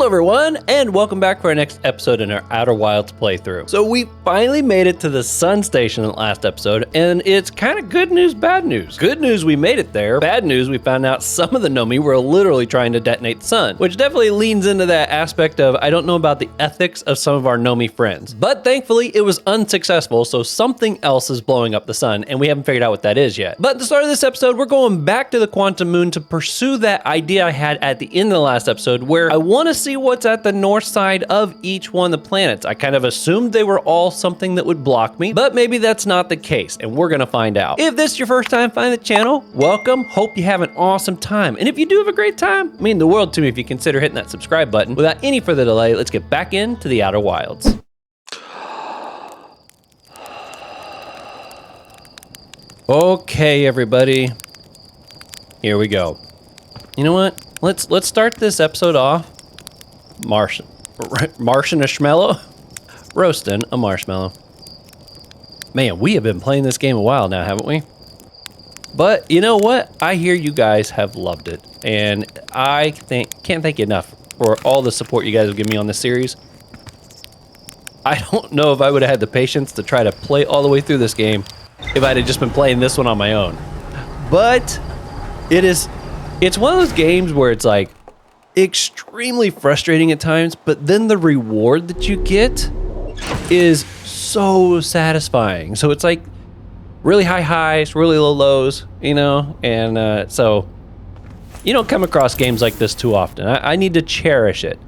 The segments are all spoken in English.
everyone, and welcome back for our next episode in our Outer Wilds playthrough. So we finally made it to the sun station in the last episode, and it's kind of good news, bad news. Good news, we made it there. Bad news, we found out some of the Nomi were literally trying to detonate the sun, which definitely leans into that aspect of I don't know about the ethics of some of our Nomi friends. But thankfully, it was unsuccessful, so something else is blowing up the sun, and we haven't figured out what that is yet. But at the start of this episode, we're going back to the quantum moon to pursue that idea I had at the end of the last episode, where I want to see what's at the north side of each one of the planets. I kind of assumed they were all something that would block me, but maybe that's not the case, and we're gonna find out. If this is your first time finding the channel, welcome. Hope you have an awesome time. And if you do have a great time, it means the world to me if you consider hitting that subscribe button. Without any further delay, let's get back into the Outer Wilds. Okay, everybody. Here we go. You know what? Let's start this episode off Martian a schmellow? Roasting a marshmallow. Man, we have been playing this game a while now, haven't we? But you know what? I hear you guys have loved it, and I can't thank you enough for all the support you guys have given me on this series. I don't know if I would have had the patience to try to play all the way through this game if I'd have just been playing this one on my own. But it's one of those games where it's like extremely frustrating at times, but then the reward that you get is so satisfying. So it's like really high highs, really low lows, you know? And so you don't come across games like this too often. I need to cherish it.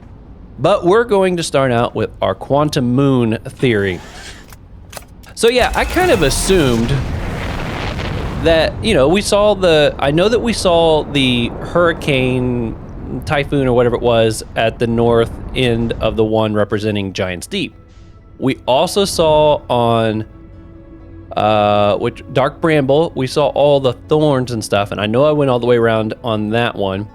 But we're going to start out with our quantum moon theory. So yeah, I kind of assumed that, you know, I know that we saw the hurricane, typhoon, or whatever it was at the north end of the one representing Giant's Deep. We also saw on Dark Bramble, we saw all the thorns and stuff, and I know I went all the way around on that one.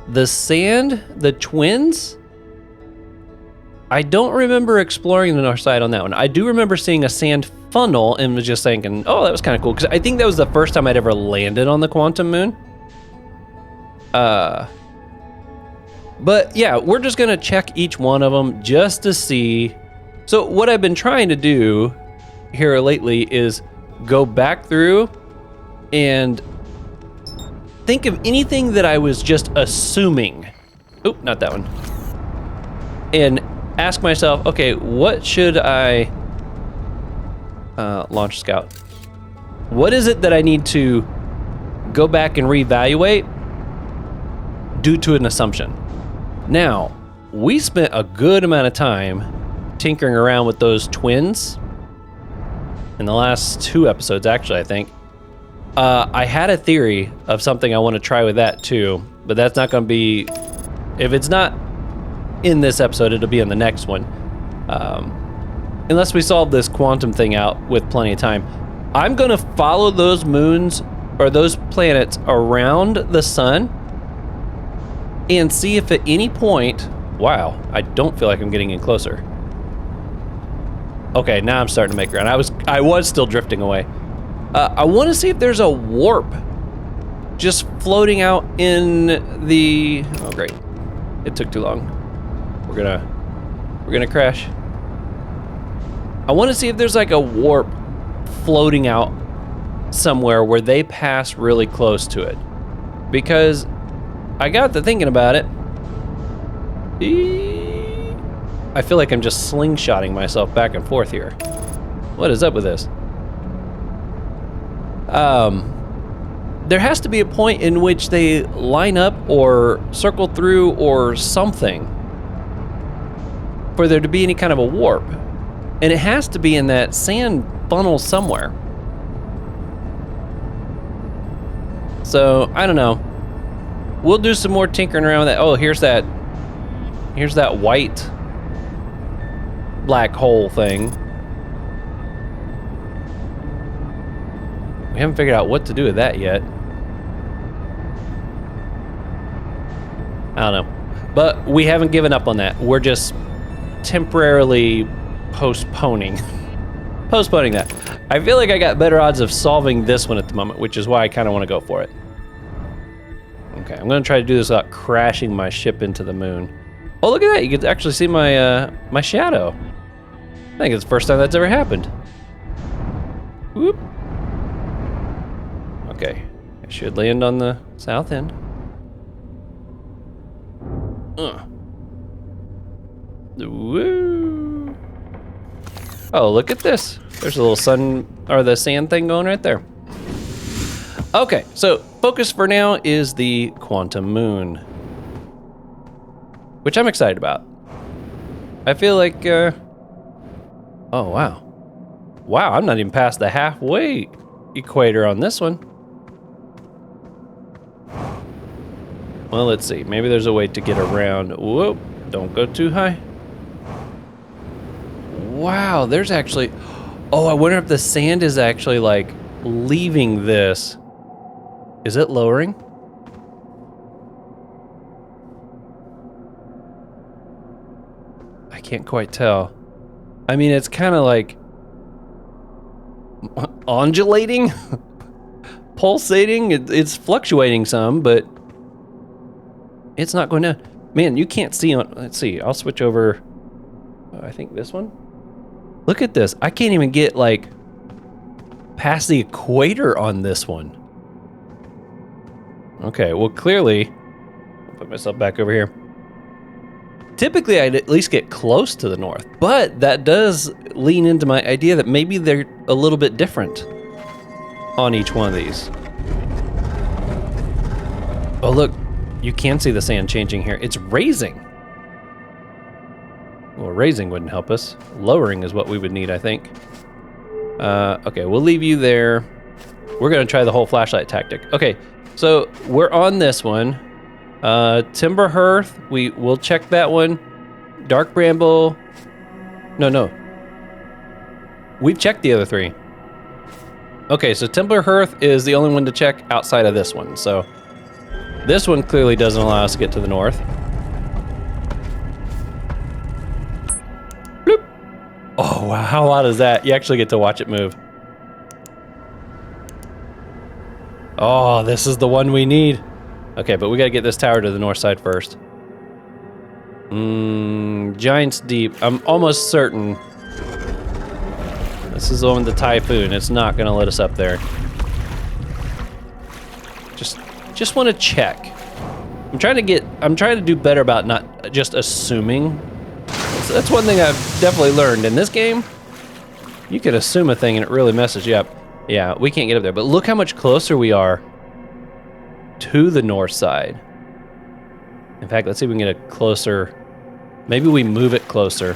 The sand, the twins, I don't remember exploring the north side on that one. I do remember seeing a sand funnel and was just thinking, oh, that was kind of cool, because I think that was the first time I'd ever landed on the quantum moon. But yeah, we're just gonna check each one of them just to see. So what I've been trying to do here lately is go back through and think of anything that I was just assuming. Oh, not that one. And ask myself, okay, what should I launch scout? What is it that I need to go back and reevaluate due to an assumption? Now, we spent a good amount of time tinkering around with those twins in the last 2 episodes, actually, I think. I had a theory of something I want to try with that too, but that's not going to be, if it's not in this episode, it'll be in the next one. Unless we solve this quantum thing out with plenty of time. I'm going to follow those moons or those planets around the sun and see if at any point, wow, I don't feel like I'm getting in closer. Okay, now I'm starting to make ground. I was still drifting away. I want to see if there's a warp just floating out in the, oh great, it took too long. We're gonna crash. I want to see if there's like a warp floating out somewhere where they pass really close to it, because I got to thinking about it. I feel like I'm just slingshotting myself back and forth here. What is up with this? There has to be a point in which they line up or circle through or something for there to be any kind of a warp. And it has to be in that sand funnel somewhere. So, I don't know. We'll do some more tinkering around with that. Oh, here's that white black hole thing. We haven't figured out what to do with that yet. I don't know. But we haven't given up on that. We're just temporarily postponing that. I feel like I got better odds of solving this one at the moment, which is why I kind of want to go for it. Okay, I'm gonna try to do this without crashing my ship into the moon. Oh, look at that! You can actually see my my shadow. I think it's the first time that's ever happened. Whoop. Okay, I should land on the south end. Woo! Oh, look at this. There's a little sun, or the sand thing going right there. Okay, so focus for now is the quantum moon, which I'm excited about. I feel like, oh wow. Wow, I'm not even past the halfway equator on this one. Well, let's see. Maybe there's a way to get around. Whoop, don't go too high. Wow, there's actually, oh, I wonder if the sand is actually like leaving this. Is it lowering? I can't quite tell. I mean, it's kind of like undulating, pulsating. It's fluctuating some, but it's not going down. Man, you can't see on, let's see, I'll switch over, I think this one. Look at this, I can't even get like past the equator on this one. Okay, well clearly, I'll put myself back over here. Typically I'd at least get close to the north, but that does lean into my idea that maybe they're a little bit different on each one of these. Oh look, you can see the sand changing here. It's raising. Well, raising wouldn't help us. Lowering is what we would need, I think. Okay, we'll leave you there. We're gonna try the whole flashlight tactic. Okay, so we're on this one. Timber Hearth, we'll check that one. Dark Bramble, no. We've checked the other three. Okay, so Timber Hearth is the only one to check outside of this one, so this one clearly doesn't allow us to get to the north. Bloop. Oh wow, how loud is that? You actually get to watch it move. Oh, this is the one we need. Okay, but we gotta get this tower to the north side first. Giant's Deep. I'm almost certain this is the one with the typhoon. It's not gonna let us up there. Just want to check. I'm trying to do better about not just assuming. So that's one thing I've definitely learned in this game. You can assume a thing and it really messes you up. Yeah, we can't get up there, but look how much closer we are to the north side. In fact, let's see if we can get a closer, maybe we move it closer.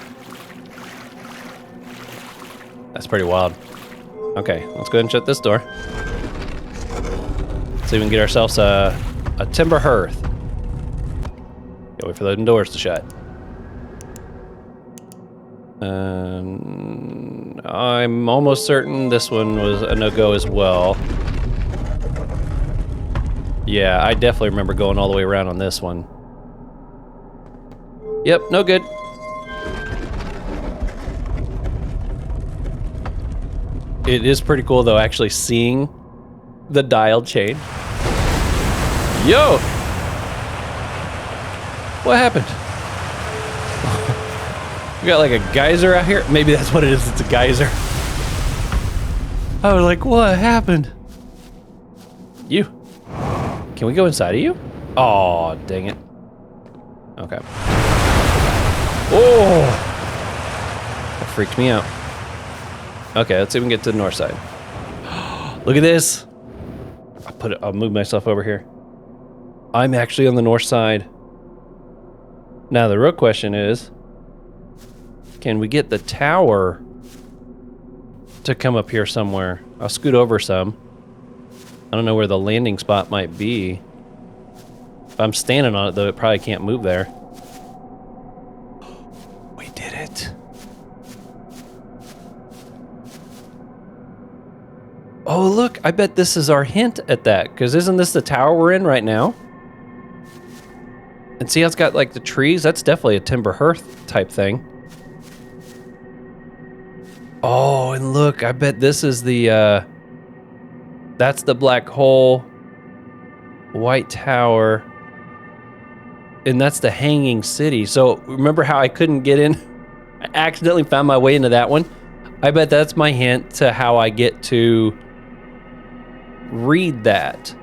That's pretty wild. Okay, let's go ahead and shut this door. See if we can get ourselves a Timber Hearth. Gotta wait for those doors to shut. I'm almost certain this one was a no-go as well. Yeah, I definitely remember going all the way around on this one. Yep, no good. It is pretty cool though, actually seeing the dial chain. Yo! What happened? We got like a geyser out here? Maybe that's what it is, it's a geyser. I was like, what happened? You. Can we go inside of you? Oh, dang it. Okay. Oh! That freaked me out. Okay, let's see if we can get to the north side. Look at this. I'll move myself over here. I'm actually on the north side. Now the real question is, can we get the tower to come up here somewhere? I'll scoot over some. I don't know where the landing spot might be. If I'm standing on it though, it probably can't move there. We did it. Oh look, I bet this is our hint at that, because isn't this the tower we're in right now? And see how it's got like the trees? That's definitely a Timber Hearth type thing. Oh, and look, I bet this is the, that's the black hole White Tower. And that's the Hanging City. So remember how I couldn't get in? I accidentally found my way into that one. I bet that's my hint to how I get to read that.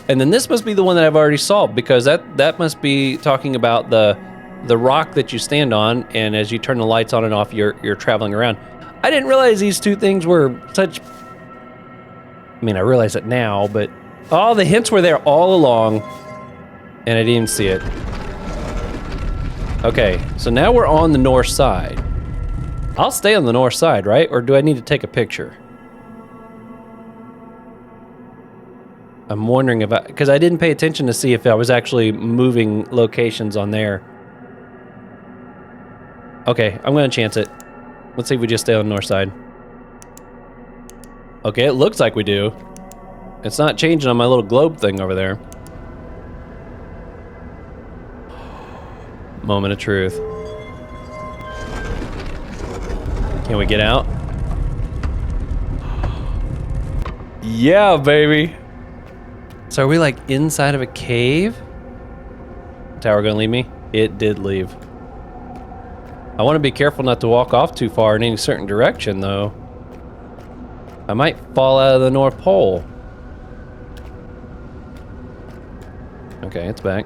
And then this must be the one that I've already solved, because that must be talking about the rock that you stand on, and as you turn the lights on and off, you're traveling around. I didn't realize these two things were such... I mean, I realize it now, but all the hints were there all along, and I didn't even see it. Okay, so now we're on the north side. I'll stay on the north side, right? Or do I need to take a picture? I'm wondering if because I didn't pay attention to see if I was actually moving locations on there. Okay, I'm gonna chance it. Let's see if we just stay on the north side. Okay, it looks like we do. It's not changing on my little globe thing over there. Moment of truth. Can we get out? Yeah, baby. So are we like inside of a cave? Tower gonna leave me? It did leave. I want to be careful not to walk off too far in any certain direction, though. I might fall out of the North Pole. Okay, it's back.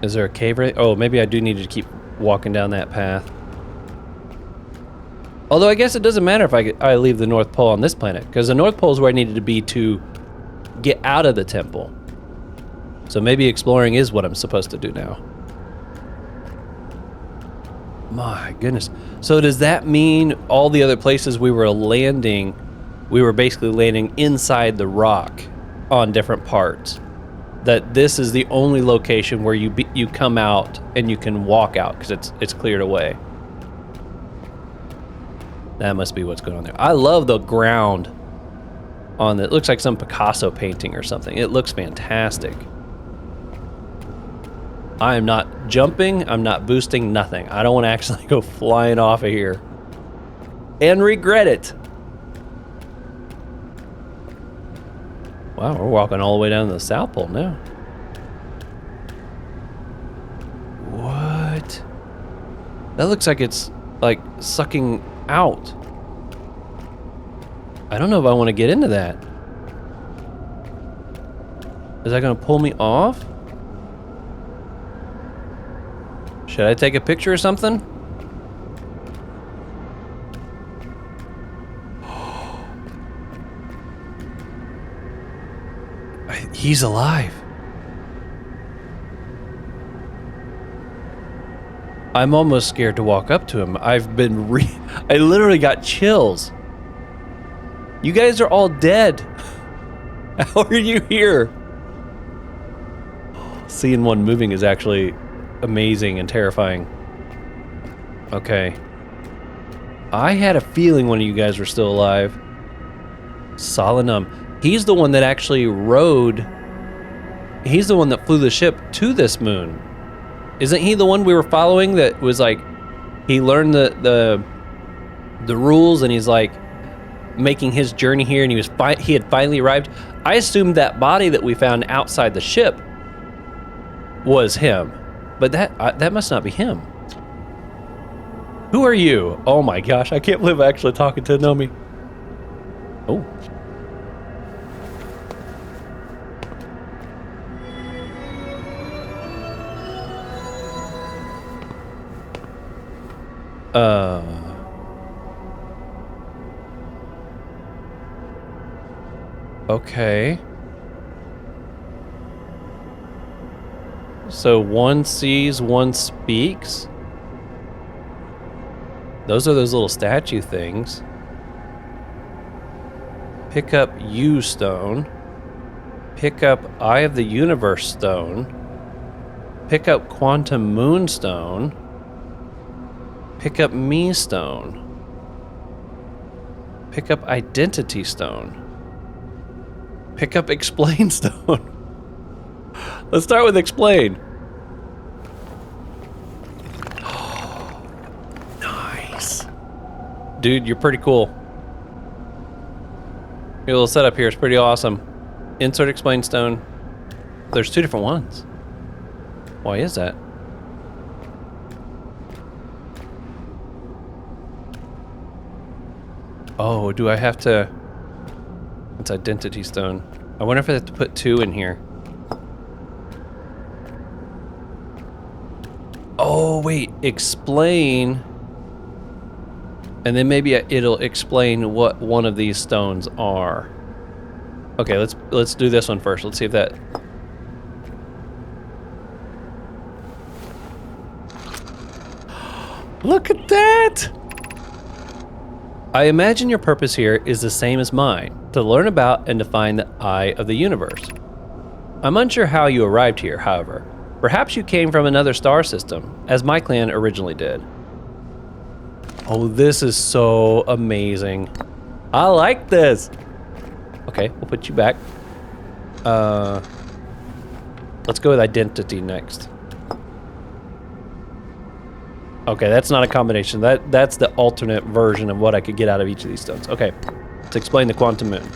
Is there a cave right? Oh, maybe I do need to keep walking down that path. Although I guess it doesn't matter if I leave the North Pole on this planet, because the North Pole is where I needed to be to get out of the temple. So maybe exploring is what I'm supposed to do now. My goodness. So does that mean all the other places we were landing, we were basically landing inside the rock on different parts? That this is the only location where you come out and you can walk out because it's cleared away. That must be what's going on there. I love the ground on it. It looks like some Picasso painting or something. It looks fantastic. I am not jumping. I'm not boosting, nothing. I don't want to actually go flying off of here and regret it. Wow, we're walking all the way down to the South Pole now. What? That looks like it's like sucking out. I don't know if I want to get into that. Is that going to pull me off? Should I take a picture or something? He's alive. I'm almost scared to walk up to him. I literally got chills. You guys are all dead. How are you here? Seeing one moving is actually amazing and terrifying. Okay. I had a feeling one of you guys were still alive. Solanum. He's the one that actually rode. He's the one that flew the ship to this moon. Isn't he the one we were following that was like, he learned the rules and he's like making his journey here and he had finally arrived? I assumed that body that we found outside the ship was him, but that must not be him. Who are you? Oh my gosh, I can't believe I'm actually talking to Nomi. Oh. Okay. So one sees, one speaks. Those are those little statue things. Pick up U stone. Pick up Eye of the Universe stone. Pick up Quantum Moonstone. Pick up Me stone. Pick up Identity stone. Pick up Explain stone. Let's start with Explain. Nice. Dude, you're pretty cool. Your little setup here is pretty awesome. Insert explain stone. There's 2 different ones. Why is that? Oh, do I have to... It's identity stone. I wonder if I have to put 2 in here. Oh, wait. Explain. And then maybe it'll explain what one of these stones are. Okay, let's do this one first. Let's see if that... Look at that! I imagine your purpose here is the same as mine, to learn about and define the eye of the universe. I'm unsure how you arrived here, however. Perhaps you came from another star system, as my clan originally did. Oh, this is so amazing. I like this. Okay, we'll put you back. Let's go with identity next. Okay, that's not a combination. That's the alternate version of what I could get out of each of these stones. Okay, let's explain the quantum moon.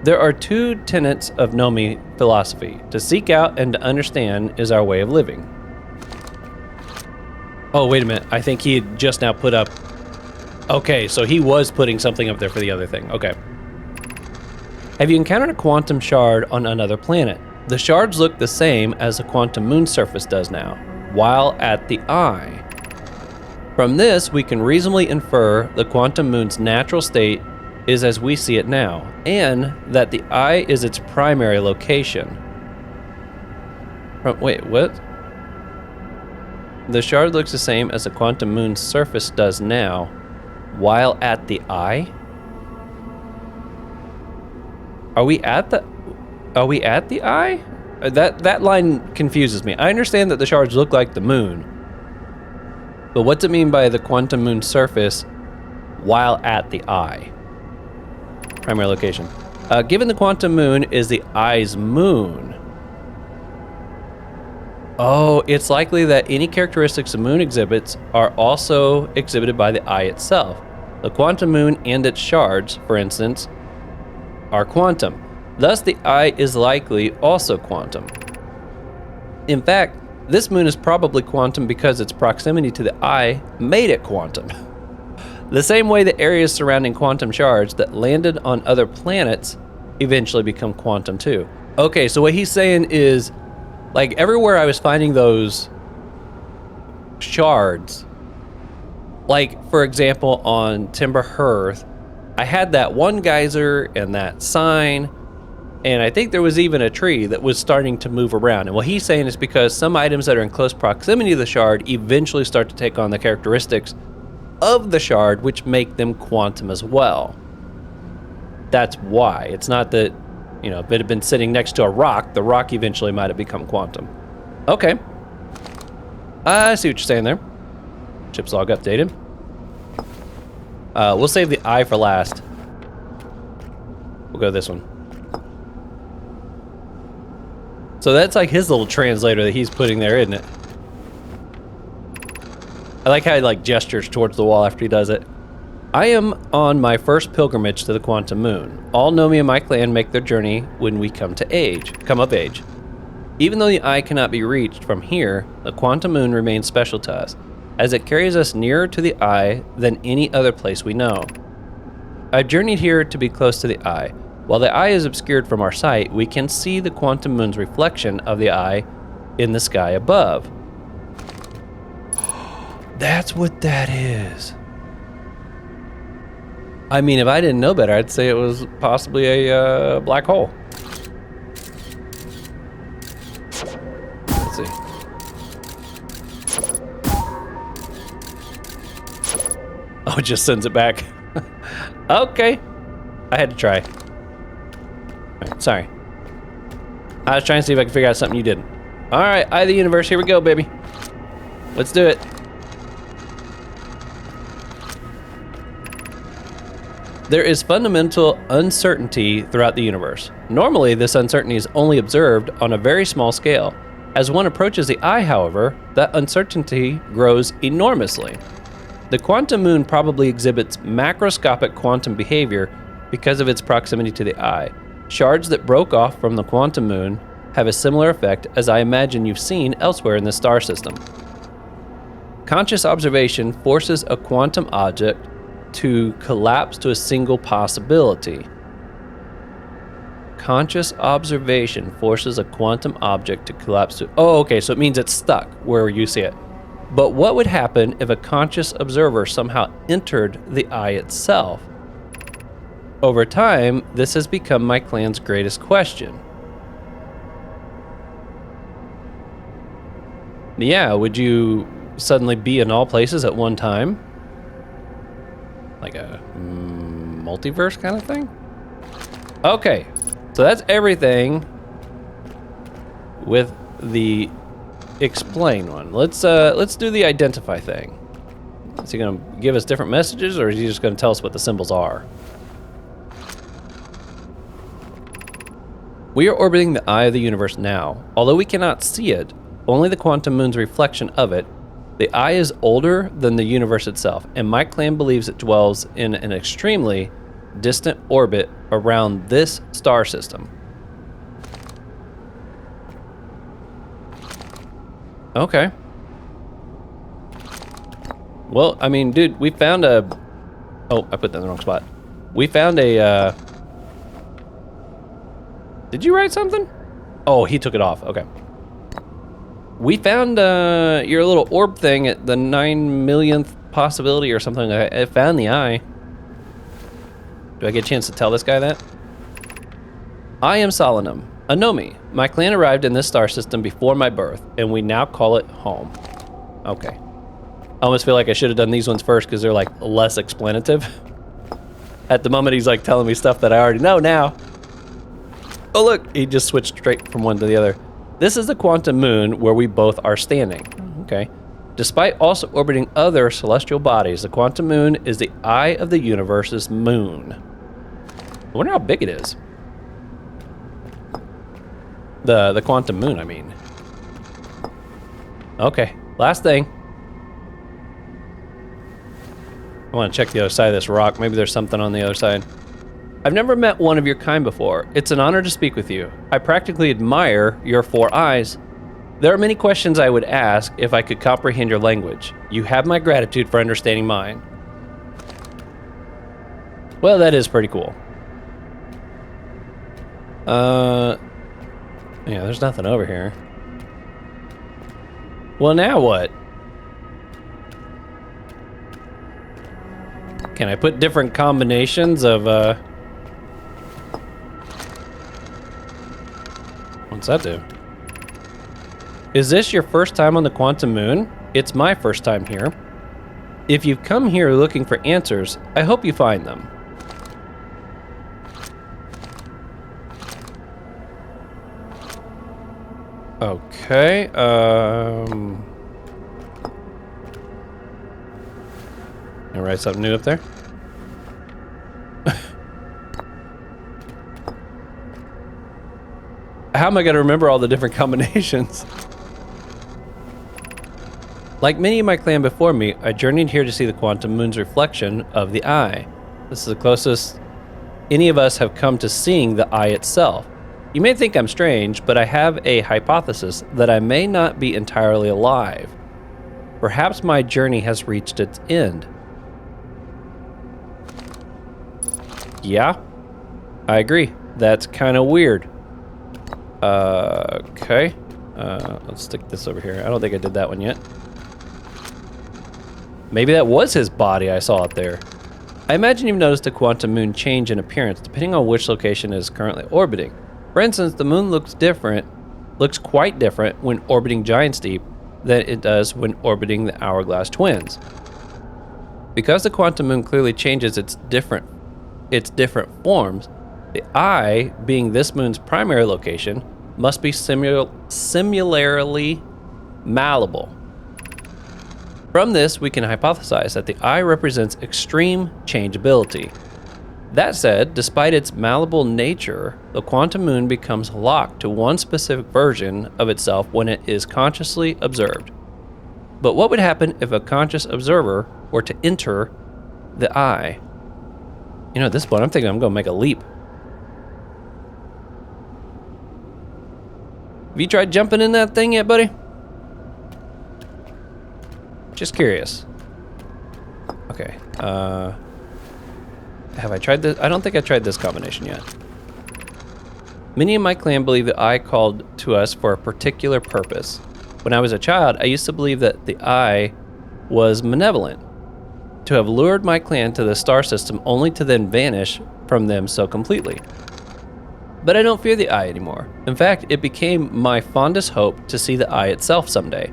There are 2 tenets of Nomi philosophy. To seek out and to understand is our way of living. Oh, wait a minute. I think he had just now put up... Okay, so he was putting something up there for the other thing. Okay. Have you encountered a quantum shard on another planet? The shards look the same as the quantum moon surface does now, while at the eye. From this, we can reasonably infer the quantum moon's natural state is as we see it now, and that the eye is its primary location. Wait, what? The shard looks the same as the quantum moon's surface does now, while at the eye? Are we at the eye? That line confuses me. I understand that the shards look like the moon, but what's it mean by the quantum moon surface while at the eye? Primary location. Given the quantum moon is the eye's moon. Oh, it's likely that any characteristics the moon exhibits are also exhibited by the eye itself. The quantum moon and its shards, for instance, are quantum. Thus, the eye is likely also quantum. In fact, this moon is probably quantum because its proximity to the eye made it quantum. The same way the areas surrounding quantum shards that landed on other planets eventually become quantum too. Okay, so what he's saying is, like, everywhere I was finding those shards, like, for example, on Timber Hearth, I had that one geyser and that sign, and I think there was even a tree that was starting to move around. And what he's saying is because some items that are in close proximity to the shard eventually start to take on the characteristics of the shard, which make them quantum as well. That's why. It's not that, you know, if it had been sitting next to a rock, the rock eventually might have become quantum. Okay. I see what you're saying there. Chip's log updated. We'll save the eye for last. We'll go this one. So that's like his little translator that he's putting there, isn't it? I like how he like gestures towards the wall after he does it. I am on my first pilgrimage to the quantum moon. All Nomi and my clan make their journey when we come of age. Even though the eye cannot be reached from here, the quantum moon remains special to us, as it carries us nearer to the eye than any other place we know. I've journeyed here to be close to the eye. While the eye is obscured from our sight, we can see the quantum moon's reflection of the eye in the sky above. That's what that is. I mean, if I didn't know better, I'd say it was possibly a black hole. Let's see. Oh, it just sends it back. Okay. I had to try. All right, sorry. I was trying to see if I could figure out something you didn't. All right, Eye of the Universe, here we go, baby. Let's do it. There is fundamental uncertainty throughout the universe. Normally, this uncertainty is only observed on a very small scale. As one approaches the eye, however, that uncertainty grows enormously. The quantum moon probably exhibits macroscopic quantum behavior because of its proximity to the eye. Shards that broke off from the quantum moon have a similar effect as I imagine you've seen elsewhere in the star system. Conscious observation forces a quantum object to collapse to a single possibility. Conscious observation forces a quantum object to collapse to... Oh, okay, so it means it's stuck where you see it. But what would happen if a conscious observer somehow entered the eye itself? Over time, this has become my clan's greatest question. Yeah, would you suddenly be in all places at one time? Like a multiverse kind of thing? Okay, so that's everything with the explain one. Let's do the identify thing. Is he gonna give us different messages, or is he just gonna tell us what the symbols are? We are orbiting the eye of the universe now. Although we cannot see it, only the quantum moon's reflection of it. The eye is older than the universe itself, and my clan believes it dwells in an extremely distant orbit around this star system. Okay. Well, I mean, dude, we found a... Oh, I put that in the wrong spot. We found a... Did you write something? Oh, he took it off. Okay. We found your little orb thing at the 9 millionth possibility or something. I found the eye. Do I get a chance to tell this guy that? I am Solanum, a Nomi. My clan arrived in this star system before my birth, and we now call it home. Okay. I almost feel like I should have done these ones first because they're like less explanative. At the moment, he's like telling me stuff that I already know now. Oh look, he just switched straight from one to the other. This is the quantum moon where we both are standing. Okay. Despite also orbiting other celestial bodies, the quantum moon is the eye of the universe's moon. I wonder how big it is. The quantum moon, I mean. Okay, last thing. I want to check the other side of this rock. Maybe there's something on the other side. I've never met one of your kind before. It's an honor to speak with you. I practically admire your 4 eyes. There are many questions I would ask if I could comprehend your language. You have my gratitude for understanding mine. Well, that is pretty cool. Yeah, there's nothing over here. Well, now what? Can I put different combinations of, What's that do? Is this your first time on the quantum moon? It's my first time here. If you've come here looking for answers, I hope you find them. Okay, Can I write something new up there? How am I going to remember all the different combinations? Like many of my clan before me, I journeyed here to see the quantum moon's reflection of the eye. This is the closest any of us have come to seeing the eye itself. You may think I'm strange, but I have a hypothesis that I may not be entirely alive. Perhaps my journey has reached its end. Yeah, I agree. That's kind of weird. Okay. Let's stick this over here. I don't think I did that one yet. Maybe that was his body I saw up there. I imagine you've noticed the quantum moon change in appearance depending on which location it is currently orbiting. For instance, the moon looks quite different when orbiting Giant's Deep than it does when orbiting the Hourglass Twins. Because the quantum moon clearly changes its different forms, the eye, being this moon's primary location, must be similarly malleable. From this, we can hypothesize that the eye represents extreme changeability. That said, despite its malleable nature, the quantum moon becomes locked to one specific version of itself when it is consciously observed. But what would happen if a conscious observer were to enter the eye. You know, at this point, I'm thinking I'm going to make a leap. Have you tried jumping in that thing yet, buddy? Just curious. Okay. Have I tried this? I don't think I tried this combination yet. Many in my clan believe the eye called to us for a particular purpose. When I was a child, I used to believe that the eye was malevolent, to have lured my clan to the star system only to then vanish from them so completely. But I don't fear the eye anymore. In fact, it became my fondest hope to see the eye itself someday.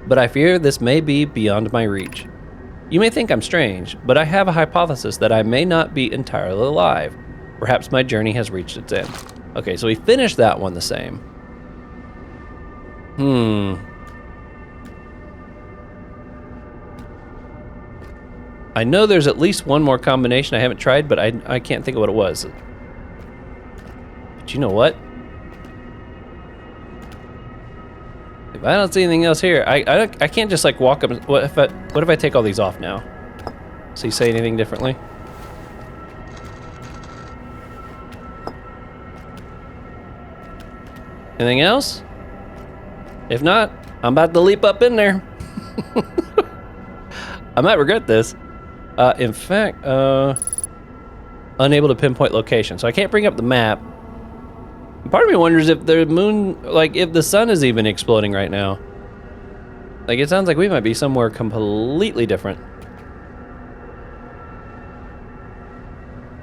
But I fear this may be beyond my reach. You may think I'm strange, but I have a hypothesis that I may not be entirely alive. Perhaps my journey has reached its end. Okay, so we finished that one the same. I know there's at least one more combination I haven't tried, but I can't think of what it was. But you know what? If I don't see anything else here, I can't just like walk up and, what if I take all these off now? So you say anything differently? Anything else? If not, I'm about to leap up in there. I might regret this. In fact, unable to pinpoint location. So I can't bring up the map. Part of me wonders if the moon, like if the sun is even exploding right now. Like it sounds like we might be somewhere completely different.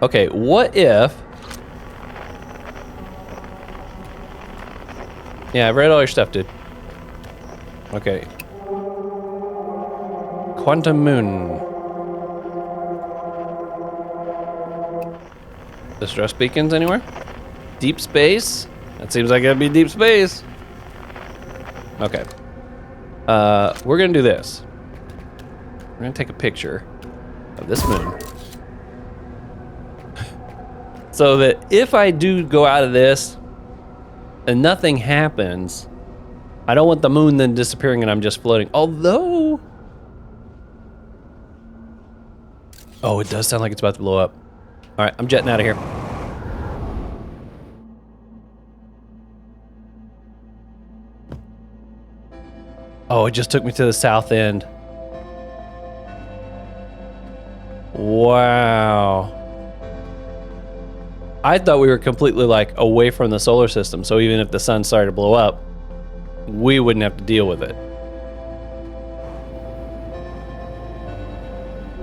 Okay, what if... Yeah, I've read all your stuff, dude. Okay. Quantum moon. Distress beacons anywhere? Deep space? That seems like it'd be deep space. Okay. We're gonna do this. We're gonna take a picture of this moon. So that if I do go out of this and nothing happens, I don't want the moon then disappearing and I'm just floating. Although... Oh, it does sound like it's about to blow up. All right, I'm jetting out of here. Oh, it just took me to the south end. Wow. I thought we were completely like away from the solar system, so even if the sun started to blow up, we wouldn't have to deal with it.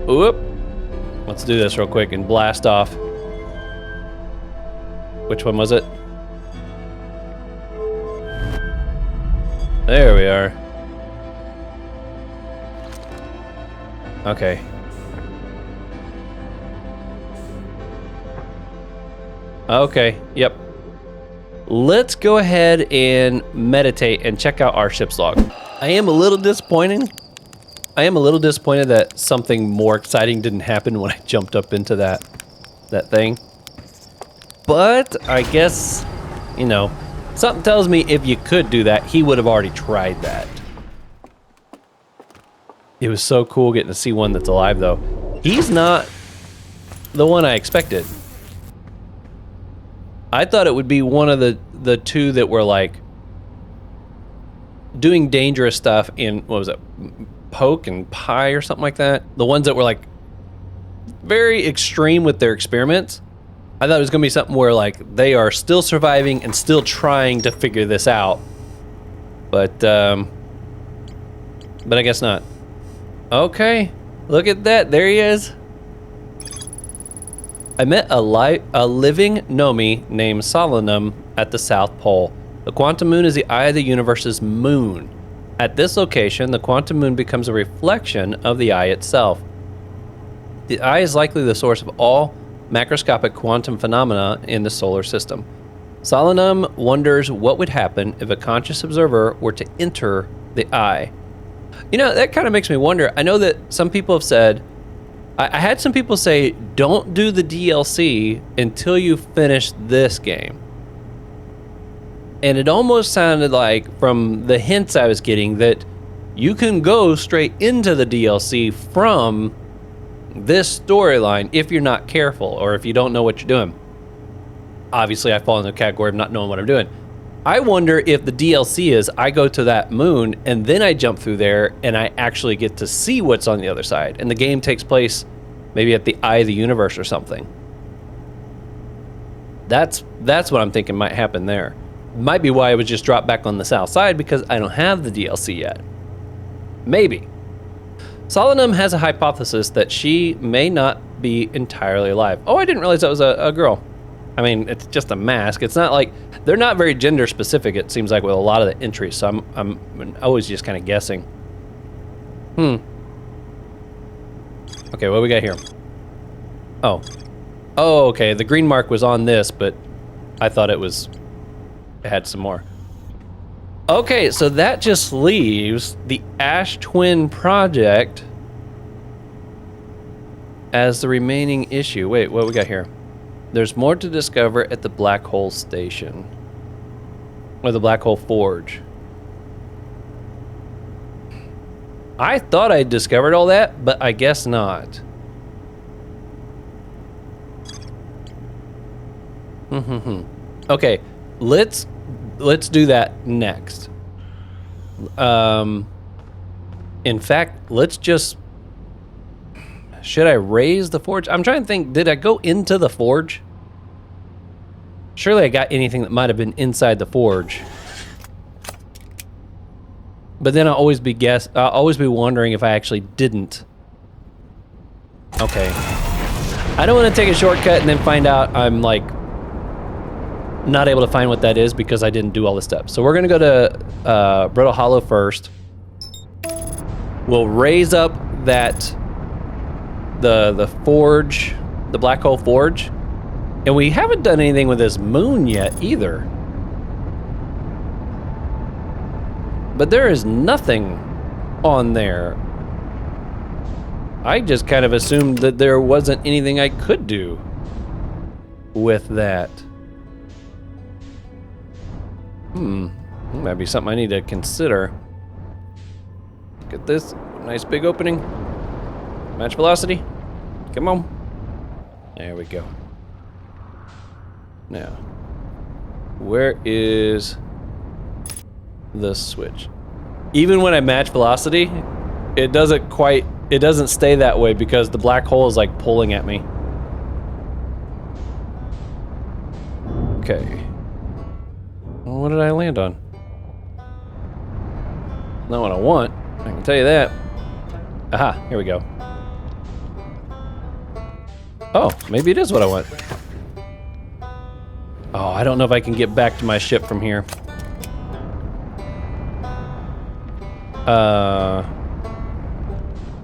Whoop. Let's do this real quick and blast off. Which one was it? There we are. Okay. Okay, yep. Let's go ahead and meditate and check out our ship's log. I am a little disappointed that something more exciting didn't happen when I jumped up into that thing. But I guess, you know, something tells me if you could do that, he would have already tried that. It was so cool getting to see one that's alive, though. He's not the one I expected. I thought it would be one of the two that were like doing dangerous stuff in, what was it, Poke and Pie or something like that. The ones that were like very extreme with their experiments. I thought it was gonna be something where like they are still surviving and still trying to figure this out. But I guess not. Okay, look at that, there he is. I met a living Nomi named Solanum at the South Pole. The quantum moon is the eye of the universe's moon. At this location, the quantum moon becomes a reflection of the eye itself. The eye is likely the source of all macroscopic quantum phenomena in the solar system. Solanum wonders what would happen if a conscious observer were to enter the eye. You know, that kind of makes me wonder. I know that some people have said, I had some people say, don't do the DLC until you finish this game. And it almost sounded like, from the hints I was getting, that you can go straight into the DLC from this storyline if you're not careful or if you don't know what you're doing. Obviously, I fall in the category of not knowing what I'm doing. I wonder if the DLC is I go to that moon and then I jump through there and I actually get to see what's on the other side. And the game takes place maybe at the eye of the universe or something. That's what I'm thinking might happen there. Might be why I was just dropped back on the south side, because I don't have the DLC yet. Maybe. Solanum has a hypothesis that she may not be entirely alive. Oh, I didn't realize that was a girl. I mean, it's just a mask. It's not like, they're not very gender specific, it seems like, with a lot of the entries, so I'm always just kind of guessing. Okay, what do we got here? Oh, okay, the green mark was on this, but I thought it had some more. Okay, so that just leaves the Ash Twin project as the remaining issue. Wait, what we got here? There's more to discover at the Black Hole Station. Or the Black Hole Forge. I thought I discovered all that, but I guess not. Okay, let's do that next. In fact, let's just... Should I raise the forge? I'm trying to think, did I go into the forge? Surely I got anything that might have been inside the forge. But then I'll always be wondering if I actually didn't. Okay. I don't want to take a shortcut and then find out I'm like not able to find what that is because I didn't do all the steps. So we're gonna go to Brittle Hollow first. We'll raise up the forge, the Black Hole Forge, and we haven't done anything with this moon yet either. But there is nothing on there. I just kind of assumed that there wasn't anything I could do with that. Might be something I need to consider. Look at this, nice big opening. Match velocity, come on. There we go. Now, where is the switch? Even when I match velocity, it doesn't stay that way because the black hole is like pulling at me. Okay. Well, what did I land on? Not what I want, I can tell you that. Aha, here we go. Oh, maybe it is what I want. Oh, I don't know if I can get back to my ship from here.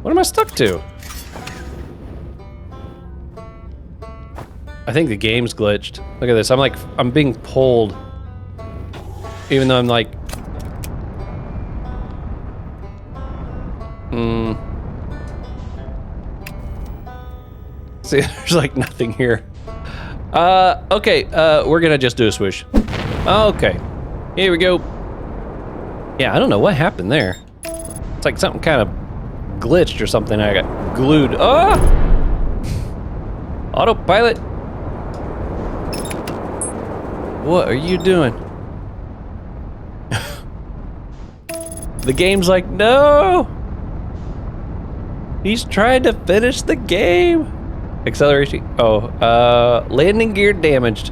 What am I stuck to? I think the game's glitched. Look at this, I'm being pulled. Even though I'm like... See, there's like nothing here. Okay, we're gonna just do a swoosh. Okay, here we go. Yeah, I don't know what happened there. It's like something kind of glitched or something. I got glued. Ah! Autopilot. What are you doing? The game's like, no! He's trying to finish the game. Acceleration. Oh, landing gear damaged.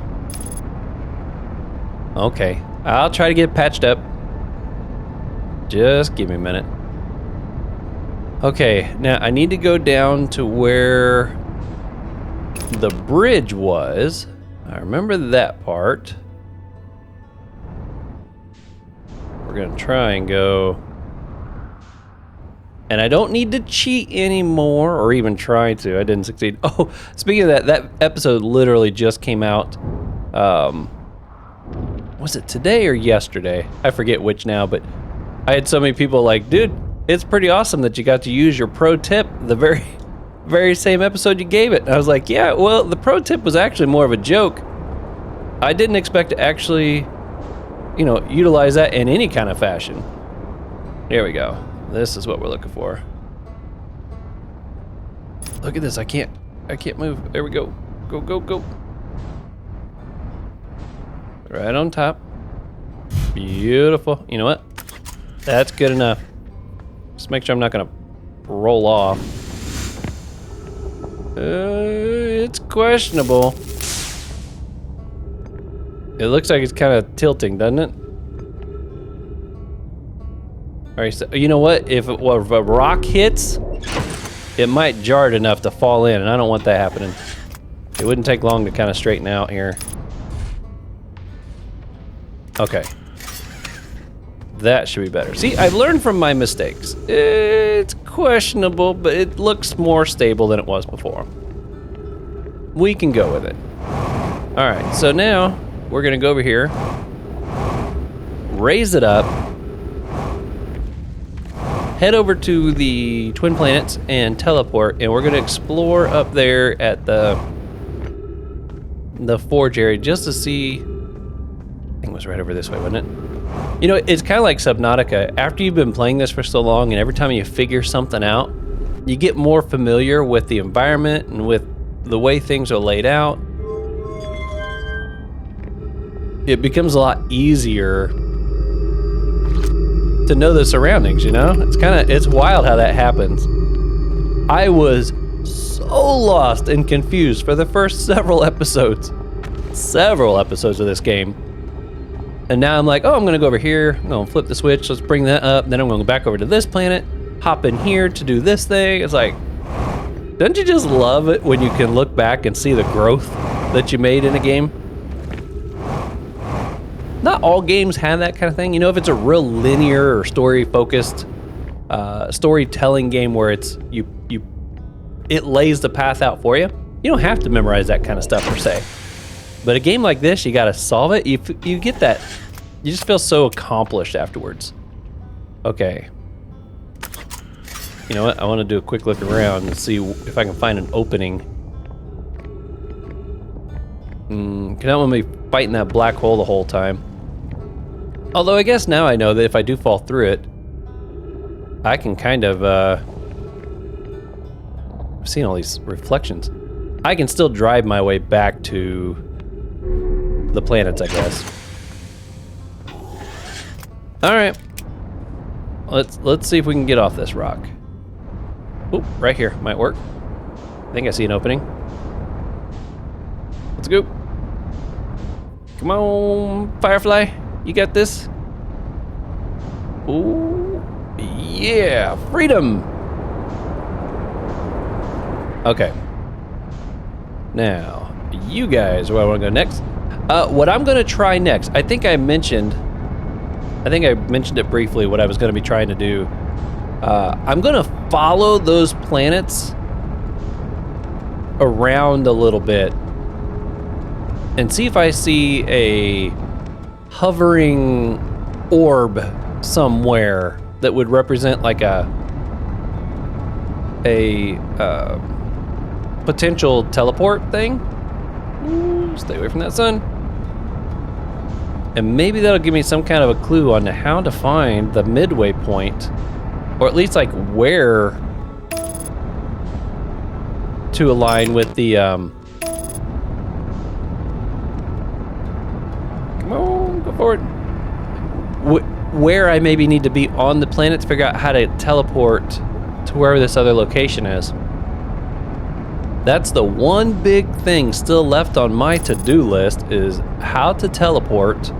Okay, I'll try to get patched up. Just give me a minute. Okay, now I need to go down to where the bridge was. I remember that part. We're gonna try and go. And I don't need to cheat anymore, or even try to. I didn't succeed. Oh, speaking of that, that episode literally just came out. Was it today or yesterday? I forget which now, but I had so many people like, dude, it's pretty awesome that you got to use your pro tip the very same episode you gave it. And I was like, yeah, well, the pro tip was actually more of a joke. I didn't expect to actually, you know, utilize that in any kind of fashion. Here we go. This is what we're looking for. Look at this. I can't move. There we go. Go, go, go. Right on top. Beautiful. You know what? That's good enough. Just make sure I'm not gonna roll off. It's questionable. It looks like it's kind of tilting, doesn't it? All right, so you know what? If a rock hits, it might jar it enough to fall in, and I don't want that happening. It wouldn't take long to kind of straighten out here. Okay. That should be better. See, I've learned from my mistakes. It's questionable, but it looks more stable than it was before. We can go with it. All right, so now we're gonna go over here, raise it up, head over to the Twin Planets and teleport, and we're gonna explore up there at the forge area just to see. I think it was right over this way, wasn't it? You know, it's kind of like Subnautica. After you've been playing this for so long, and every time you figure something out, you get more familiar with the environment and with the way things are laid out. It becomes a lot easier to know the surroundings, you know? It's wild how that happens. I was so lost and confused for the first several episodes of this game. And now I'm like, oh, I'm gonna go over here, I'm gonna flip the switch, let's bring that up, then I'm gonna go back over to this planet, hop in here to do this thing. It's like, don't you just love it when you can look back and see the growth that you made in a game? Not all games have that kind of thing. You know, if it's a real linear or story-focused storytelling game where it lays the path out for you, you don't have to memorize that kind of stuff per se. But a game like this, you gotta solve it. You get that, you just feel so accomplished afterwards. Okay. You know what, I wanna do a quick look around and see if I can find an opening. Cause I don't wanna be fighting that black hole the whole time. Although I guess now I know that if I do fall through it, I can kind of, I've seen all these reflections. I can still drive my way back to the planets, I guess. All right, let's see if we can get off this rock. Oop, right here might work. I think I see an opening. Let's go. Come on, Firefly, you got this. Ooh, yeah, freedom. Okay. Now, you guys, where I want to go next? What I'm going to try next, I think I mentioned it briefly, what I was going to be trying to do. I'm going to follow those planets around a little bit and see if I see a hovering orb somewhere that would represent like a potential teleport thing. Ooh, stay away from that sun. And maybe that'll give me some kind of a clue on how to find the midway point, or at least like where to align with the come on, go forward. Where I maybe need to be on the planet to figure out how to teleport to wherever this other location is. That's the one big thing still left on my to-do list, is how to teleport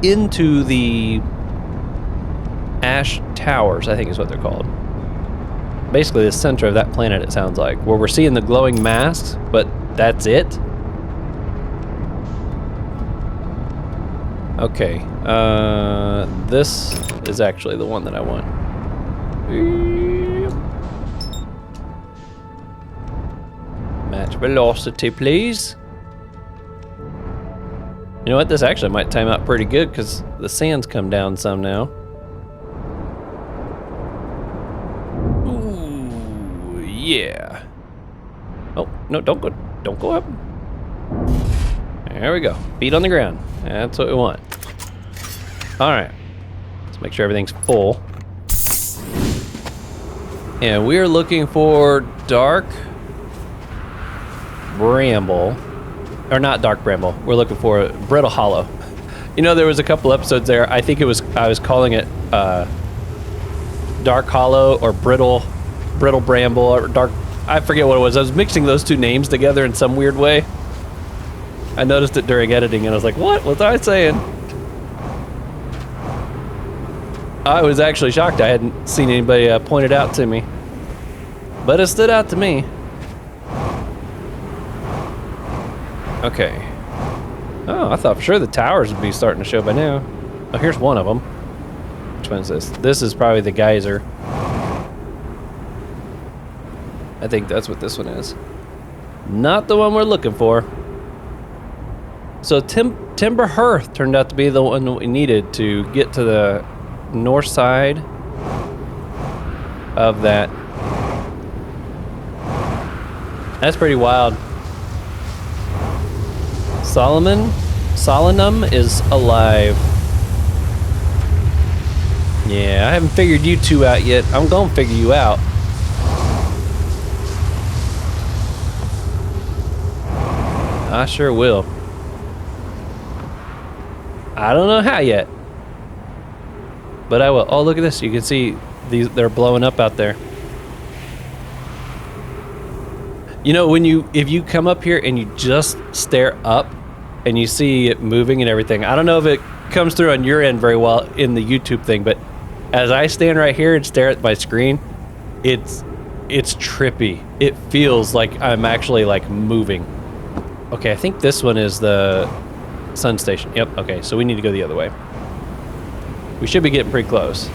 into the Ash Towers, I think is what they're called. Basically the center of that planet, it sounds like, where we're seeing the glowing masks, but that's it. Okay, this is actually the one that I want. Match velocity, please. You know what? This actually might time out pretty good because the sand's come down some now. Ooh, yeah. Oh no! Don't go up. There we go. Feet on the ground. That's what we want. All right. Let's make sure everything's full. And we're looking for dark bramble. Or not dark bramble. We're looking for brittle hollow. You know, there was a couple episodes there. I think I was calling it dark hollow or brittle bramble or dark. I forget what it was. I was mixing those two names together in some weird way. I noticed it during editing and I was like, what was I saying? I was actually shocked. I hadn't seen anybody point it out to me. But it stood out to me. Okay. Oh, I thought for sure the towers would be starting to show by now. Oh, here's one of them. Which one is this? This is probably the geyser. I think that's what this one is. Not the one we're looking for. So Timber Hearth turned out to be the one that we needed to get to the north side of that. That's pretty wild. Solanum is alive. Yeah, I haven't figured you two out yet. I'm gonna figure you out. I sure will. I don't know how yet, but I will. Oh, look at this. You can see they're blowing up out there. You know, if you come up here and you just stare up and you see it moving and everything, I don't know if it comes through on your end very well in the YouTube thing, but as I stand right here and stare at my screen, it's trippy. It feels like I'm actually like moving. Okay, I think this one is the sun station. Yep, okay, so we need to go the other way. We should be getting pretty close.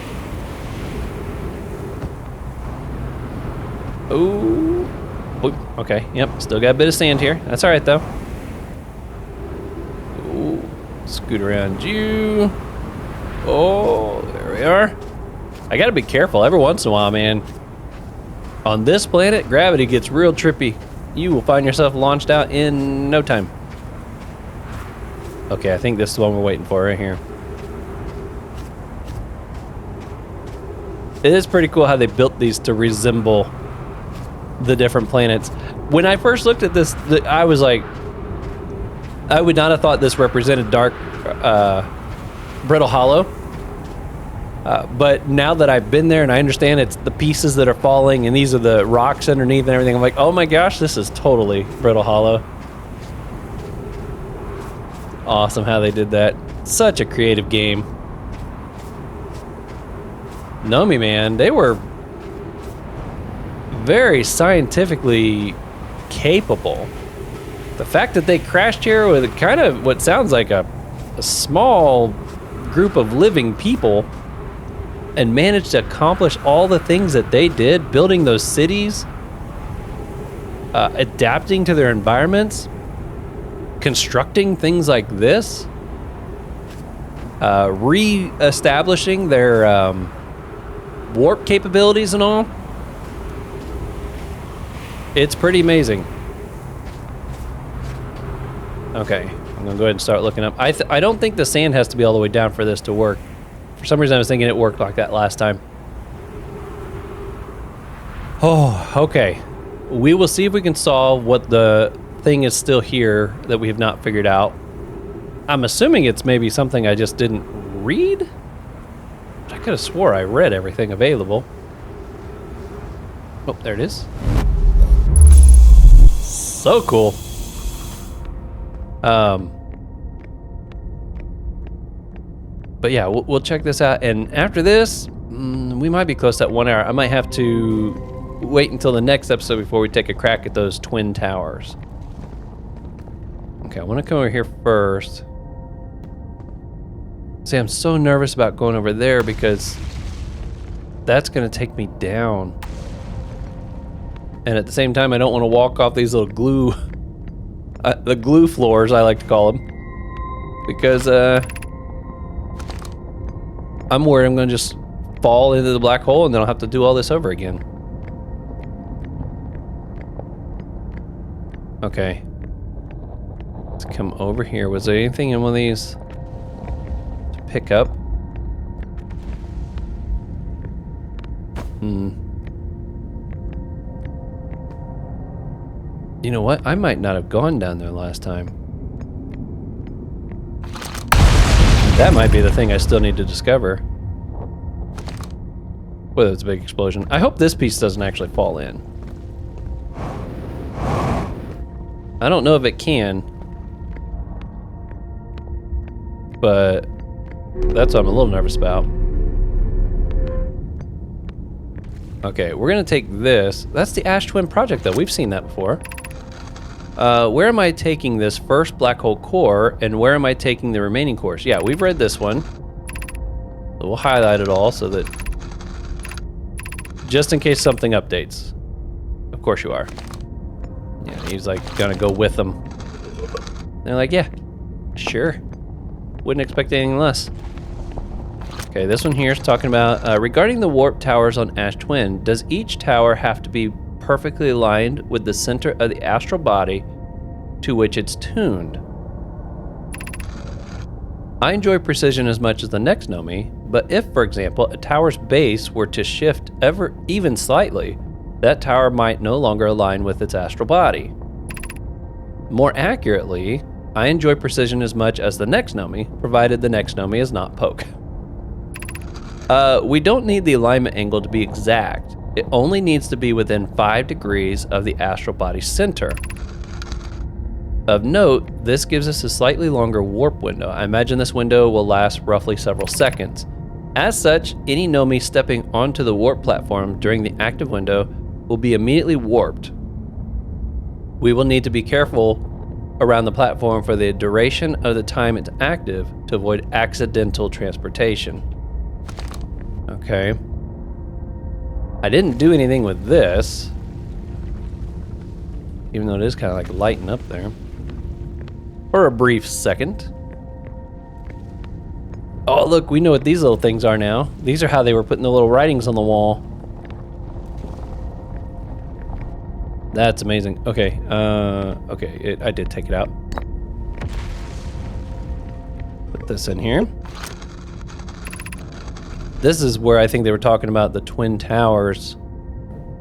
Ooh. Okay, yep, still got a bit of sand here. That's all right, though. Ooh, scoot around you. Oh, there we are. I gotta be careful every once in a while, man. On this planet, gravity gets real trippy. You will find yourself launched out in no time. Okay, I think this is the one we're waiting for right here. It is pretty cool how they built these to resemble the different planets. When I first looked at this, I was like, I would not have thought this represented dark brittle hollow. But now that I've been there and I understand it's the pieces that are falling and these are the rocks underneath and everything, I'm like, oh my gosh, this is totally brittle hollow. Awesome how they did that. Such a creative game. Nomi, man, they were very scientifically capable. The fact that they crashed here with kind of what sounds like a small group of living people and managed to accomplish all the things that they did, building those cities, adapting to their environments, constructing things like this, re-establishing their warp capabilities and all. It's pretty amazing. Okay, I'm gonna go ahead and start looking up. I don't think the sand has to be all the way down for this to work. For some reason I was thinking it worked like that last time. Oh, okay. We will see if we can solve what the thing is still here that we have not figured out. I'm assuming it's maybe something I just didn't read. I could have swore I read everything available. Oh, there it is. So cool. But yeah, we'll check this out, and after this, we might be close to that 1 hour. I might have to wait until the next episode before we take a crack at those twin towers. Okay, I want to come over here first. See, I'm so nervous about going over there because that's going to take me down. And at the same time, I don't want to walk off these little glue, the glue floors, I like to call them. Because, I'm worried I'm going to just fall into the black hole and then I'll have to do all this over again. Okay. Let's come over here. Was there anything in one of these to pick up? You know what? I might not have gone down there last time. That might be the thing I still need to discover. Whether it's a big explosion. I hope this piece doesn't actually fall in. I don't know if it can. But that's what I'm a little nervous about. Okay, we're gonna take this. That's the Ash Twin project though. We've seen that before. Where am I taking this first black hole core, and where am I taking the remaining cores? Yeah, we've read this one. So we'll highlight it all so that just in case something updates. Of course you are. Yeah, he's like gonna go with them. They're like, yeah, sure. Wouldn't expect anything less. Okay, this one here is talking about regarding the warp towers on Ash Twin. Does each tower have to be perfectly aligned with the center of the astral body to which it's tuned? I enjoy precision as much as the next know me, but if, for example, a tower's base were to shift even slightly, that tower might no longer align with its astral body. More accurately, I enjoy precision as much as the next know me, provided the next know me is not poke. We don't need the alignment angle to be exact. It only needs to be within 5 degrees of the astral body's center. Of note, this gives us a slightly longer warp window. I imagine this window will last roughly several seconds. As such, any Nomi stepping onto the warp platform during the active window will be immediately warped. We will need to be careful around the platform for the duration of the time it's active to avoid accidental transportation. Okay. I didn't do anything with this, even though it is kind of like lighting up there for a brief second. Oh, look, we know what these little things are now. These are how they were putting the little writings on the wall. That's amazing. Okay, I did take it out. Put this in here. This is where I think they were talking about the twin towers,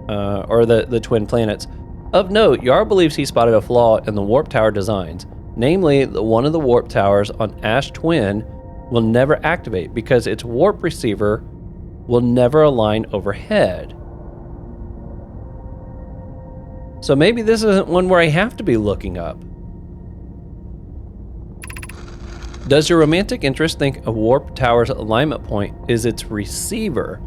or the twin planets. Of note, Yar believes he spotted a flaw in the warp tower designs. Namely, one of the warp towers on Ash Twin will never activate because its warp receiver will never align overhead. So maybe this isn't one where I have to be looking up. Does your romantic interest think a warp tower's alignment point is its receiver?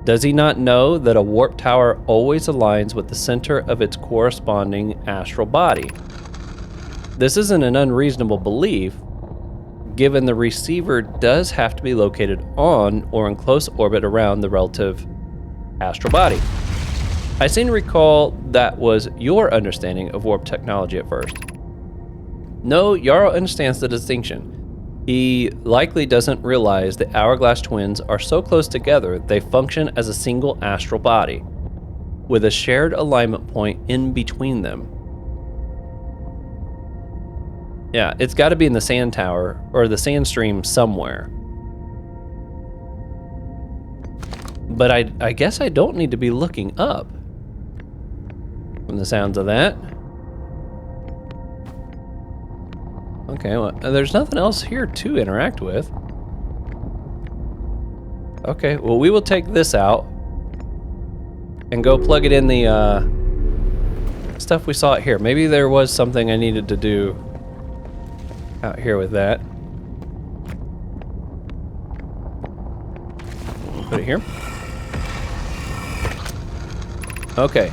Does he not know that a warp tower always aligns with the center of its corresponding astral body? This isn't an unreasonable belief, given the receiver does have to be located on or in close orbit around the relative astral body. I seem to recall that was your understanding of warp technology at first. No, Yarrow understands the distinction. He likely doesn't realize the hourglass twins are so close together they function as a single astral body, with a shared alignment point in between them. Yeah, it's got to be in the sand tower or the sand stream somewhere. But I guess I don't need to be looking up from the sounds of that. Okay, well, there's nothing else here to interact with. Okay, well, we will take this out and go plug it in the stuff we saw out here. Maybe there was something I needed to do out here with that. Put it here. Okay.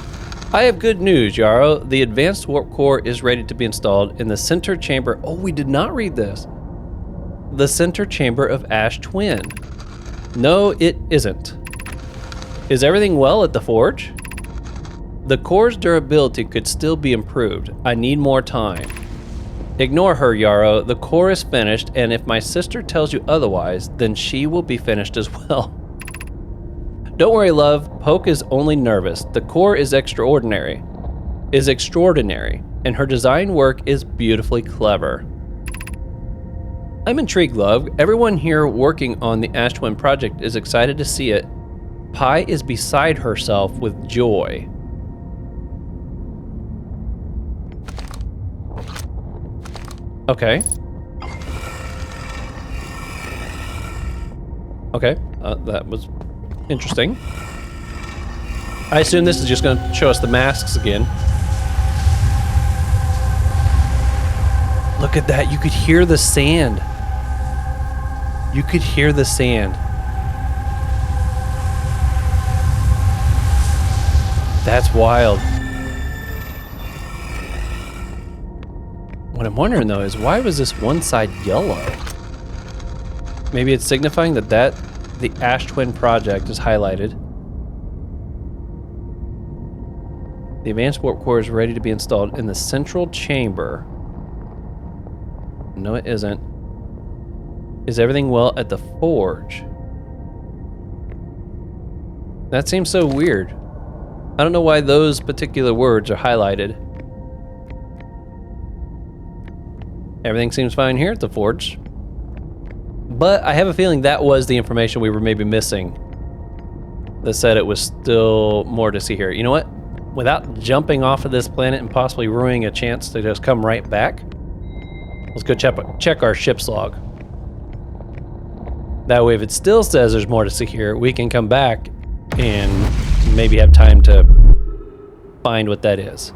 I have good news, Yarrow. The advanced warp core is ready to be installed in the center chamber. Oh, we did not read this. The center chamber of Ash Twin. No, it isn't. Is everything well at the forge? The core's durability could still be improved. I need more time. Ignore her, Yarrow. The core is finished, and if my sister tells you otherwise, then she will be finished as well. Don't worry, love. Poke is only nervous. The core is extraordinary, and her design work is beautifully clever. I'm intrigued, love. Everyone here working on the Ash Twin project is excited to see it. Pi is beside herself with joy. Okay. Okay, that was interesting. I assume this is just going to show us the masks again. Look at that, you could hear the sand. You could hear the sand. That's wild. What I'm wondering though is why was this one side yellow? Maybe it's signifying that the Ash Twin project is highlighted. The advanced warp core is ready to be installed in the central chamber. No, it isn't. Is everything well at the forge? That seems so weird. I don't know why those particular words are highlighted. Everything seems fine here at the forge. But I have a feeling that was the information we were maybe missing. That said it was still more to see here. You know what? Without jumping off of this planet and possibly ruining a chance to just come right back, let's go check our ship's log. That way, if it still says there's more to see here, we can come back and maybe have time to find what that is.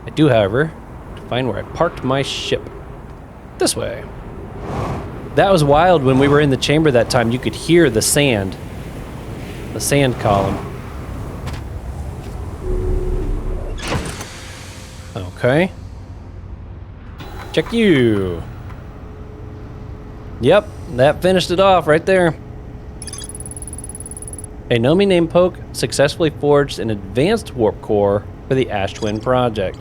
I do, however, have to find where I parked my ship. This way. That was wild. When we were in the chamber that time, you could hear the sand column. Okay. Check you. Yep, that finished it off right there. A Nomi named Poke successfully forged an advanced warp core for the Ash Twin project.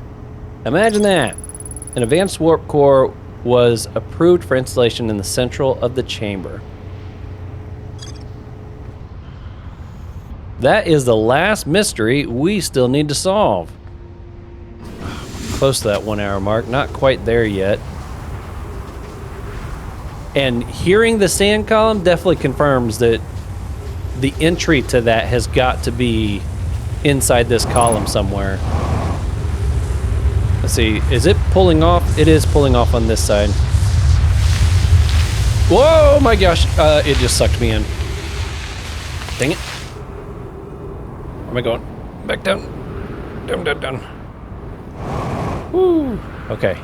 Imagine that. An advanced warp core was approved for installation in the central of the chamber. That is the last mystery we still need to solve. Close to that 1 hour mark, not quite there yet. And hearing the sand column definitely confirms that the entry to that has got to be inside this column somewhere. Let's see, is it pulling off? It is pulling off on this side. Whoa, my gosh, it just sucked me in. Dang it. Where am I going? Back down. Down, down, down. Woo, okay.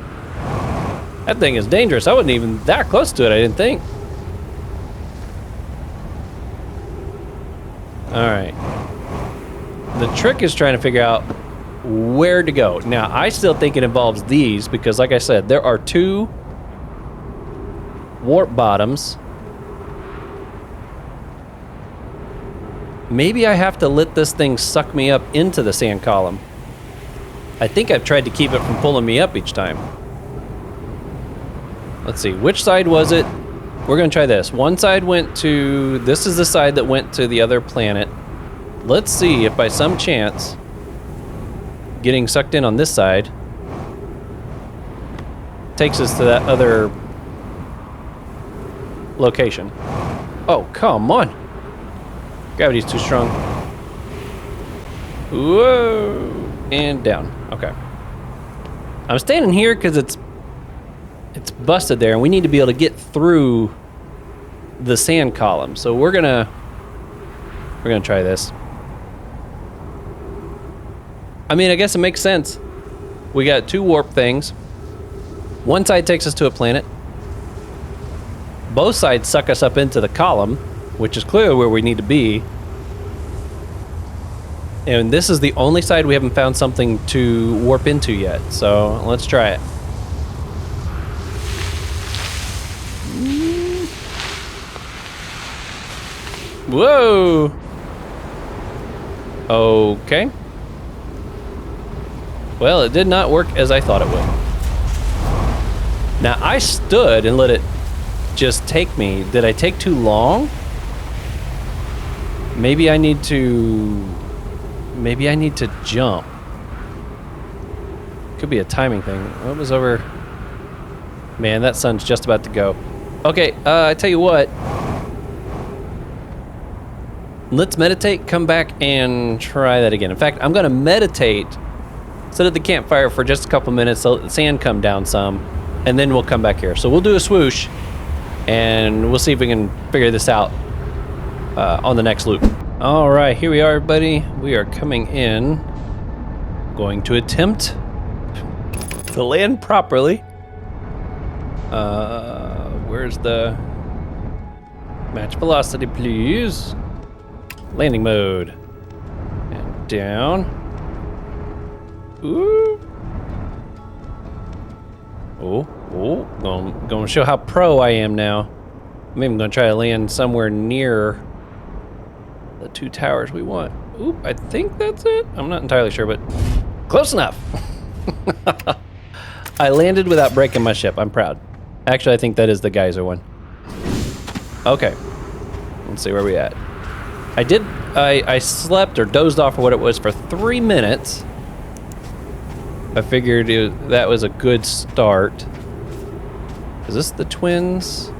That thing is dangerous. I wasn't even that close to it, I didn't think. All right. The trick is trying to figure out where to go. Now, I still think it involves these because, like I said, there are 2 warp bottoms. Maybe I have to let this thing suck me up into the sand column. I think I've tried to keep it from pulling me up each time. Let's see, which side was it? We're gonna try this. One side went to, this is the side that went to the other planet. Let's see if by some chance, getting sucked in on this side takes us to that other location. Oh, come on. Gravity's too strong. Whoa, and down, okay. I'm standing here because it's busted there and we need to be able to get through the sand column. So we're gonna try this. I mean, I guess it makes sense. We got 2 warp things. One side takes us to a planet. Both sides suck us up into the column, which is clearly where we need to be. And this is the only side we haven't found something to warp into yet. So let's try it. Whoa! Okay. Well, it did not work as I thought it would. Now, I stood and let it just take me. Did I take too long? Maybe I need to jump. Could be a timing thing. What was over? Man, that sun's just about to go. Okay, I tell you what. Let's meditate, come back, and try that again. In fact, I'm gonna meditate, sit at the campfire for just a couple minutes, so let the sand come down some, and then we'll come back here. So we'll do a swoosh, and we'll see if we can figure this out on the next loop. All right, here we are, everybody. We are coming in, going to attempt to land properly. Where's the match velocity, please? Landing mode. And down. Ooh. Gonna show how pro I am now. I'm even gonna try to land somewhere near the 2 towers we want. Oop, I think that's it. I'm not entirely sure, but close enough. I landed without breaking my ship. I'm proud. Actually, I think that is the geyser one. Okay. Let's see where we at. I slept or dozed off or what it was for 3 minutes. I figured that was a good start. Is this the twins?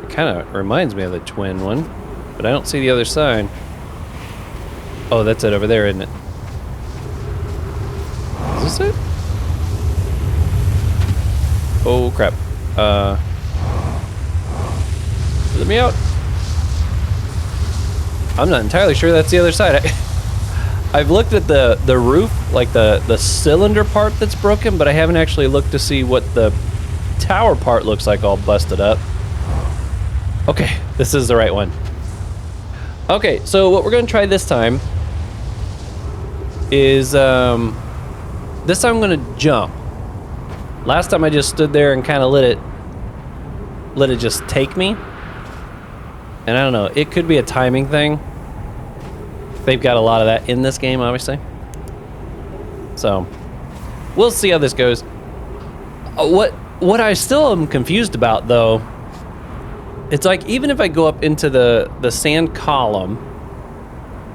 It kind of reminds me of the twin one, but I don't see the other side. Oh, that's it over there, isn't it? Is this it? Oh, crap. Let me out. I'm not entirely sure that's the other side. I've looked at the roof, like the cylinder part that's broken, but I haven't actually looked to see what the tower part looks like all busted up. Okay, this is the right one. Okay, so what we're gonna try this time is, this time I'm gonna jump. Last time I just stood there and kind of let it just take me. And I don't know, it could be a timing thing. They've got a lot of that in this game, obviously. So, we'll see how this goes. What I still am confused about, though, it's like even if I go up into the sand column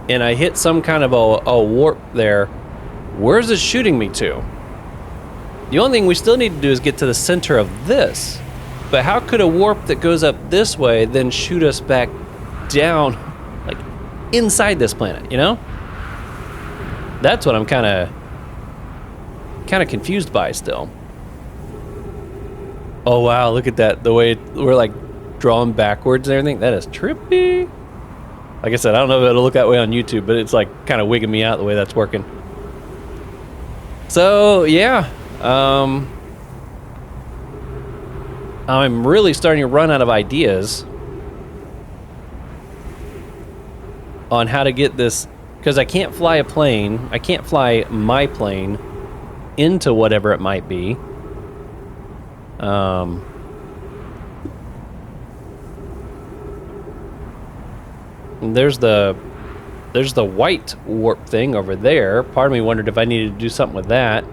and I hit some kind of a warp there, where's it shooting me to? The only thing we still need to do is get to the center of this. But how could a warp that goes up this way then shoot us back down, like inside this planet, you know? That's what I'm kind of confused by still. Oh wow, look at that, the way we're like drawn backwards and everything. That is trippy. Like I said, I don't know if it'll look that way on YouTube, but it's like kind of wigging me out the way that's working. So yeah, I'm really starting to run out of ideas on how to get this, because I can't fly a plane. I can't fly my plane into whatever it might be. There's the white warp thing over there. Part of me wondered if I needed to do something with that.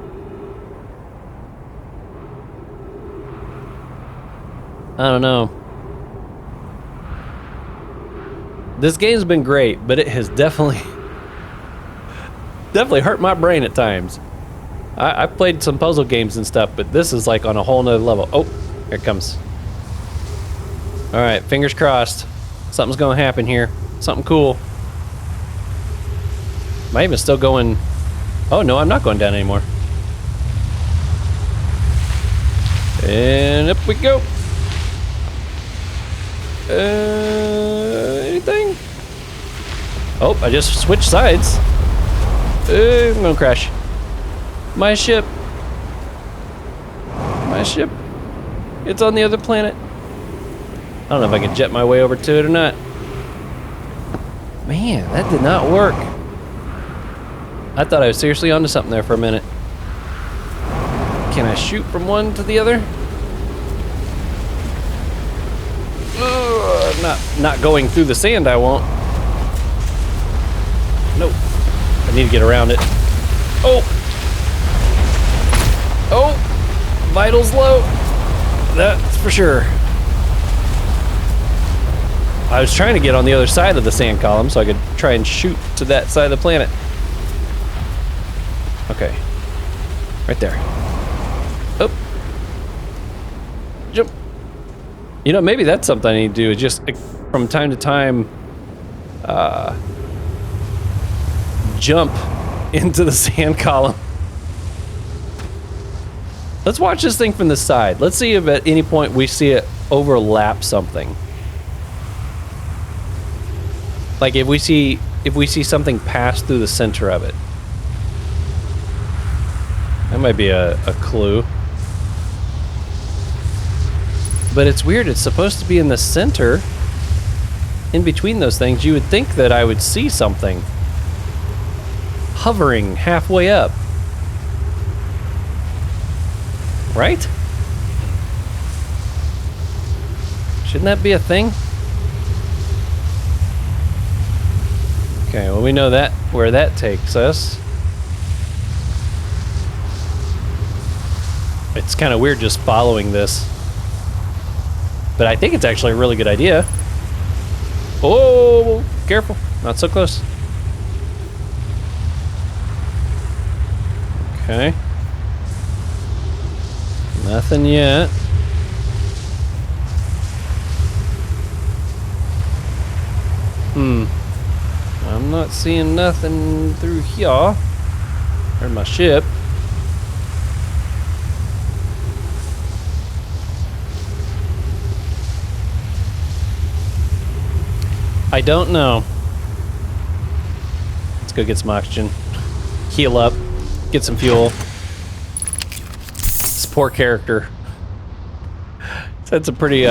I don't know. This game's been great, but it has definitely hurt my brain at times. I've played some puzzle games and stuff, but this is like on a whole nother level. Oh, here it comes. All right, fingers crossed. Something's gonna happen here. Something cool. Am I even still going? Oh no, I'm not going down anymore. And up we go. Anything? Oh, I just switched sides. I'm gonna crash. My ship. My ship. It's on the other planet. I don't know if I can jet my way over to it or not. Man, that did not work. I thought I was seriously onto something there for a minute. Can I shoot from one to the other? Not going through the sand, I won't. Nope. I need to get around it. Oh! Oh! Vitals low. That's for sure. I was trying to get on the other side of the sand column so I could try and shoot to that side of the planet. Okay. Right there. Oh. Jump. You know, maybe that's something I need to do, is just from time to time jump into the sand column. Let's watch this thing from the side. Let's see if at any point we see it overlap something. Like if we see something pass through the center of it. That might be a clue. But it's weird, it's supposed to be in the center. In between those things, you would think that I would see something hovering halfway up. Right? Shouldn't that be a thing? Okay, well we know that where that takes us. It's kind of weird just following this. But I think it's actually a really good idea. Oh, careful. Not so close. Okay. Nothing yet. I'm not seeing nothing through here. There's my ship. I don't know. Let's go get some oxygen. Heal up. Get some fuel. This poor character. He's had some pretty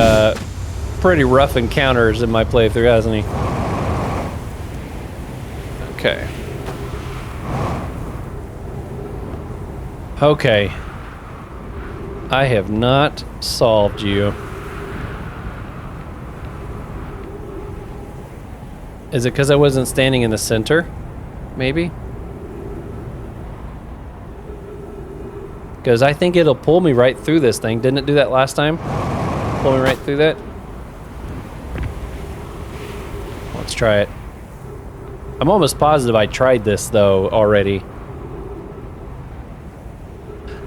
rough encounters in my playthrough, hasn't he? Okay. Okay. I have not solved you. Is it because I wasn't standing in the center? Maybe? Because I think it'll pull me right through this thing. Didn't it do that last time? Pull me right through that? Let's try it. I'm almost positive I tried this, though, already.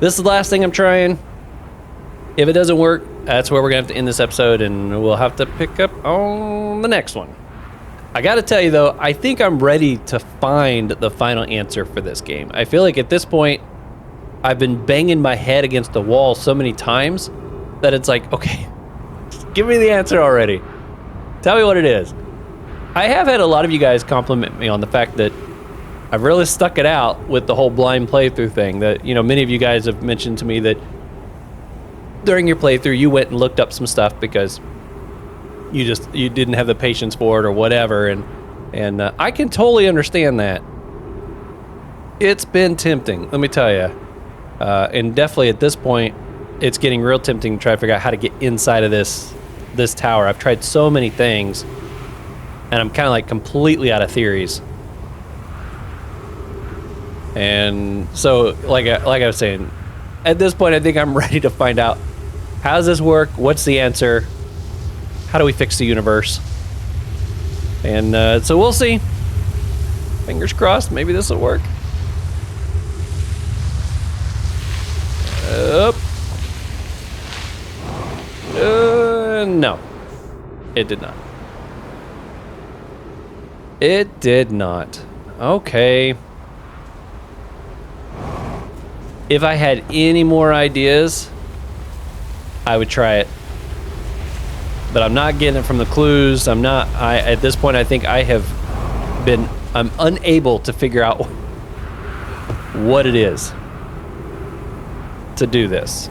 This is the last thing I'm trying. If it doesn't work, that's where we're going to have to end this episode, and we'll have to pick up on the next one. I gotta tell you though, I think I'm ready to find the final answer for this game. I feel like at this point, I've been banging my head against the wall so many times that it's like, okay, just give me the answer already. Tell me what it is. I have had a lot of you guys compliment me on the fact that I've really stuck it out with the whole blind playthrough thing. That, you know, many of you guys have mentioned to me that during your playthrough, you went and looked up some stuff because you didn't have the patience for it or whatever, and I can totally understand that. It's been tempting, let me tell you, and definitely at this point, it's getting real tempting to try to figure out how to get inside of this tower. I've tried so many things, and I'm kind of like completely out of theories. And so, like I was saying, at this point, I think I'm ready to find out how does this work? What's the answer? How do we fix the universe? And so we'll see. Fingers crossed, maybe this will work. No. It did not. It did not. Okay. If I had any more ideas, I would try it. But I'm not getting it from the clues. At this point, I think I'm unable to figure out what it is to do this.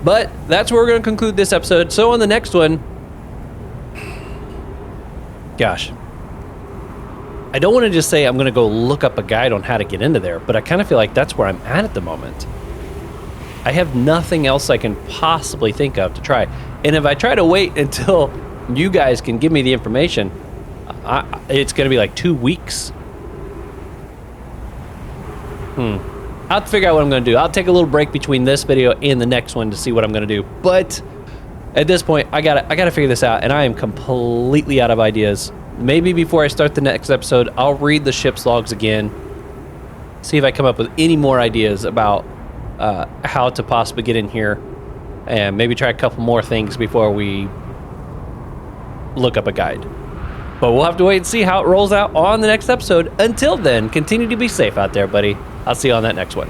But that's where we're going to conclude this episode. So on the next one, gosh, I don't want to just say I'm going to go look up a guide on how to get into there, but I kind of feel like that's where I'm at the moment. I have nothing else I can possibly think of to try. And if I try to wait until you guys can give me the information, it's going to be like 2 weeks. I'll have to figure out what I'm going to do. I'll take a little break between this video and the next one to see what I'm going to do. But at this point, I gotta figure this out, and I am completely out of ideas. Maybe before I start the next episode, I'll read the ship's logs again, see if I come up with any more ideas about how to possibly get in here, and maybe try a couple more things before we look up a guide. But we'll have to wait and see how it rolls out on the next episode. Until then, continue to be safe out there, buddy. I'll see you on that next one.